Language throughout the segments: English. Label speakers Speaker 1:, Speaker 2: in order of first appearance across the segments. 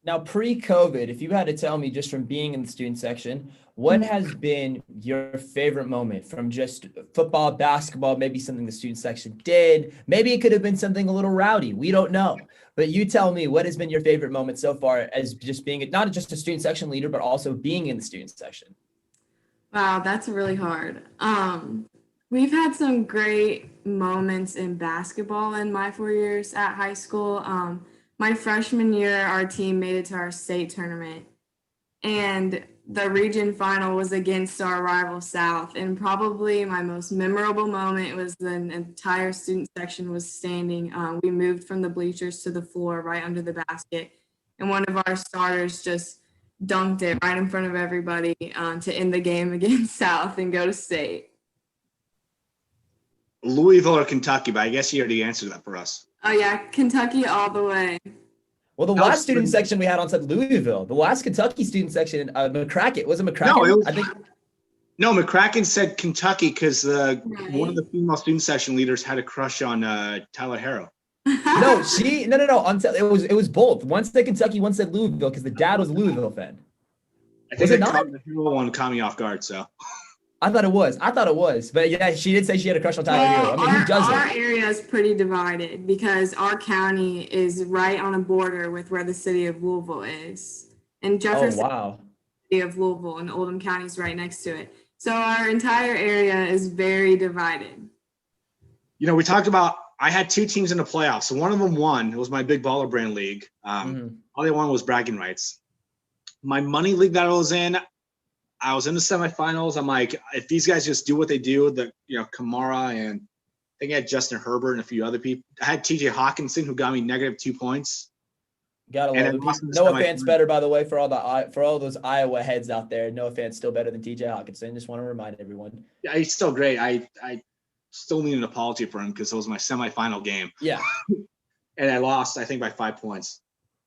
Speaker 1: Now, pre-COVID, if you had to tell me just from being in the student section, what has been your favorite moment from just football, basketball, maybe something the student section did? Maybe it could have been something a little rowdy. We don't know. But you tell me, what has been your favorite moment so far as just being not just a student section leader, but also being in the student section?
Speaker 2: Wow, that's really hard. We've had some great moments in basketball in my 4 years at high school. My freshman year, our team made it to our state tournament, and the region final was against our rival South. And probably my most memorable moment was the entire student section was standing. We moved from the bleachers to the floor right under the basket, and one of our starters just dunked it right in front of everybody to end the game against South and go to state.
Speaker 3: Louisville or Kentucky, but I guess you already answered that for us.
Speaker 2: Oh yeah, Kentucky all the way.
Speaker 1: Well, the last student section we had on said Louisville. The last Kentucky student section, McCracken. Was it McCracken?
Speaker 3: No, it was,
Speaker 1: I think.
Speaker 3: No, McCracken said Kentucky because
Speaker 2: Right.
Speaker 3: one of the female student section leaders had a crush on Tyler Harrow.
Speaker 1: No, it was both. One said Kentucky, one said Louisville because the dad was a Louisville fan.
Speaker 3: I think
Speaker 1: Was it
Speaker 3: the
Speaker 1: not?
Speaker 3: Harrow one caught me off guard. So
Speaker 1: I thought it was. But yeah, she did say she had a crush on Tyler Hero. I mean, who doesn't?
Speaker 2: Our area is pretty divided because our county is right on a border with where the city of Louisville is. And
Speaker 1: Oh,
Speaker 2: Jefferson
Speaker 1: wow.
Speaker 2: City of Louisville and Oldham County is right next to it. So our entire area is very divided.
Speaker 3: we talked about. I had two teams in the playoffs. So one of them won. It was my Big Baller Brand League. All they won was bragging rights. My money league that I was in the semifinals. I'm like, if these guys just do what they do, Kamara and I think I had Justin Herbert and a few other people. I had TJ Hawkinson who got me -2 points.
Speaker 1: Gotta
Speaker 3: And
Speaker 1: love
Speaker 3: it lost
Speaker 1: it.
Speaker 3: in the
Speaker 1: Noah
Speaker 3: semifinals.
Speaker 1: Fant's better, by the way, for all those Iowa heads out there. Noah Fant's still better than TJ Hawkinson. Just want to remind everyone.
Speaker 3: Yeah, he's still great. I still need an apology for him because it was my semifinal game.
Speaker 1: Yeah.
Speaker 3: And I lost, I think, by 5 points.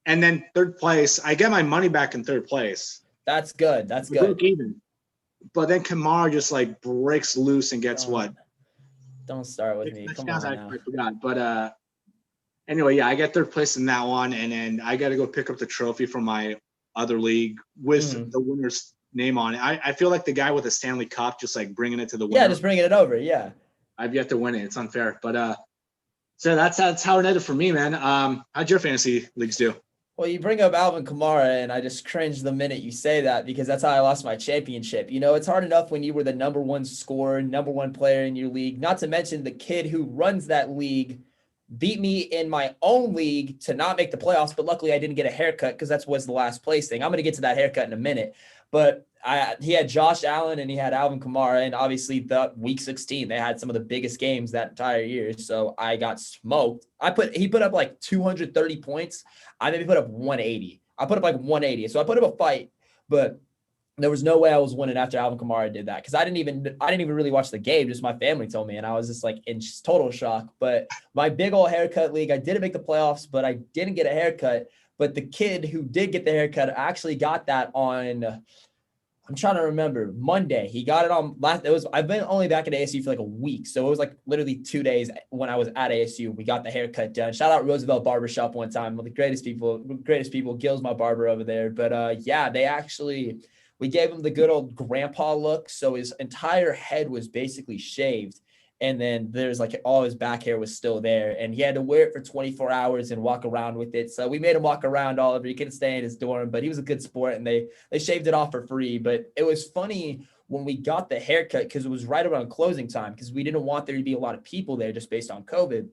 Speaker 3: And then third place, I get my money back in third place.
Speaker 1: That's good. That's
Speaker 3: We
Speaker 1: good.
Speaker 3: broke even. But then Kamara just breaks loose and gets what?
Speaker 1: Don't start with me. Come on now.
Speaker 3: I forgot. But anyway, yeah, I get third place in that one. And then I got to go pick up the trophy from my other league with the winner's name on it. I feel like the guy with the Stanley Cup, just bringing it to the winner.
Speaker 1: Yeah, just bringing it over. Yeah.
Speaker 3: I've yet to win it. It's unfair. But so that's how it ended for me, man. How'd your fantasy leagues do?
Speaker 1: Well, you bring up Alvin Kamara, and I just cringe the minute you say that because that's how I lost my championship. It's hard enough when you were the number one scorer, number one player in your league, not to mention the kid who runs that league beat me in my own league to not make the playoffs. But luckily, I didn't get a haircut because that was the last place thing. I'm going to get to that haircut in a minute. But he had Josh Allen and he had Alvin Kamara, and obviously the week 16 they had some of the biggest games that entire year. So I got smoked. He put up 230 points. I maybe put up 180. I put up 180. So I put up a fight, but there was no way I was winning after Alvin Kamara did that because I didn't even really watch the game. Just my family told me, and I was just in total shock. But my big old haircut league, I didn't make the playoffs, but I didn't get a haircut. But the kid who did get the haircut actually got that on, I'm trying to remember, Monday. He got it on I've been only back at ASU for a week. So it was literally 2 days when I was at ASU. We got the haircut done. Shout out Roosevelt Barbershop one time. One of the greatest people. Gil's my barber over there. But yeah, we gave him the good old grandpa look. So his entire head was basically shaved. And then there's all his back hair was still there, and he had to wear it for 24 hours and walk around with it. So we made him walk around all over. He couldn't stay in his dorm, but he was a good sport, and they shaved it off for free. But it was funny when we got the haircut because it was right around closing time because we didn't want there to be a lot of people there just based on COVID.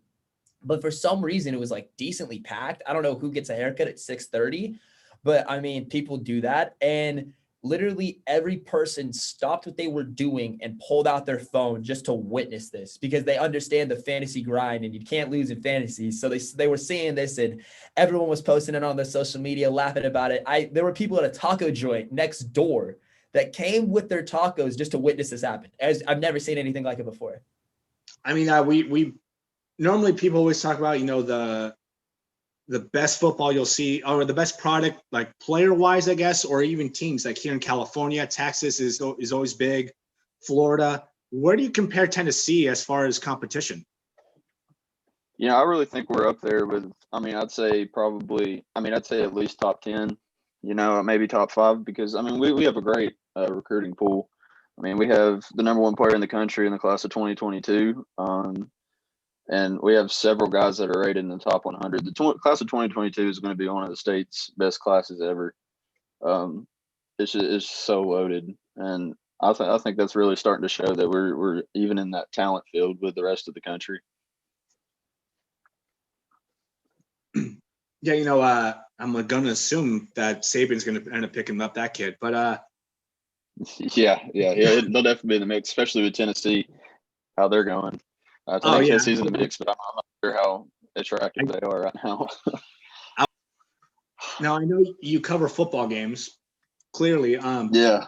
Speaker 1: But for some reason, it was decently packed. I don't know who gets a haircut at 6:30, but I mean, people do that. And literally every person stopped what they were doing and pulled out their phone just to witness this because they understand the fantasy grind and you can't lose in fantasy. So they were seeing this and everyone was posting it on their social media, laughing about it. There were people at a taco joint next door that came with their tacos just to witness this happen. As I've never seen anything like it before.
Speaker 3: I mean, we normally people always talk about, the best football you'll see or the best product, player wise, I guess, or even teams here in California. Texas is always big. Florida. Where do you compare Tennessee as far as competition?
Speaker 4: I really think we're up there with, I'd say at least top 10, maybe top 5, because, we have a great recruiting pool. We have the number one player in the country in the class of 2022. And we have several guys that are rated in the top 100. The class of 2022 is going to be one of the state's best classes ever. It's so loaded, and I think that's really starting to show that we're even in that talent field with the rest of the country.
Speaker 3: Yeah, I'm gonna assume that Saban's gonna end up picking up that kid, but
Speaker 4: yeah, they'll definitely be in the mix, especially with Tennessee, how they're going. I think Tennessee's in the mix, but I'm not sure how attractive they are right now.
Speaker 3: Now I know you cover football games, clearly.
Speaker 4: Yeah.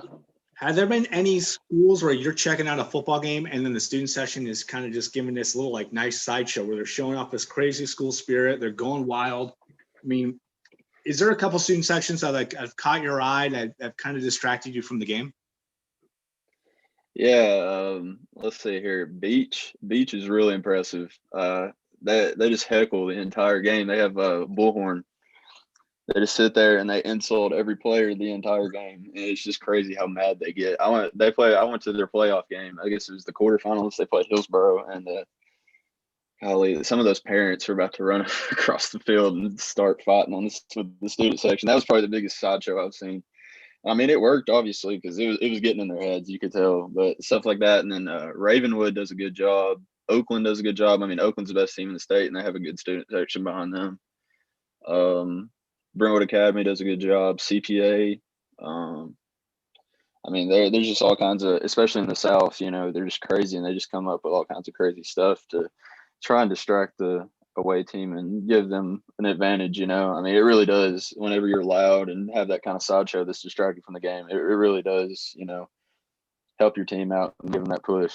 Speaker 3: Have there been any schools where you're checking out a football game and then the student section is kind of just giving this little like nice sideshow where they're showing off this crazy school spirit, they're going wild? Is there a couple student sections that have caught your eye that have kind of distracted you from the game?
Speaker 4: Yeah, let's see here. Beach is really impressive. They just heckle the entire game. They have a bullhorn. They just sit there and they insult every player the entire game. And it's just crazy how mad they get. I went to their playoff game. I guess it was the quarterfinals. They played Hillsboro, and golly, some of those parents were about to run across the field and start fighting with the student section. That was probably the biggest sideshow I've seen. It worked obviously because it was getting in their heads, you could tell. But stuff like that, and then Ravenwood does a good job. Oakland does a good job. Oakland's the best team in the state, and they have a good student section behind them. Brentwood Academy does a good job. CPA. There's just all kinds of, especially in the South, they're just crazy, and they just come up with all kinds of crazy stuff to try and distract the away team and give them an advantage. It really does. Whenever you're loud and have that kind of sideshow that's distracting from the game, it really does, help your team out and give them that push.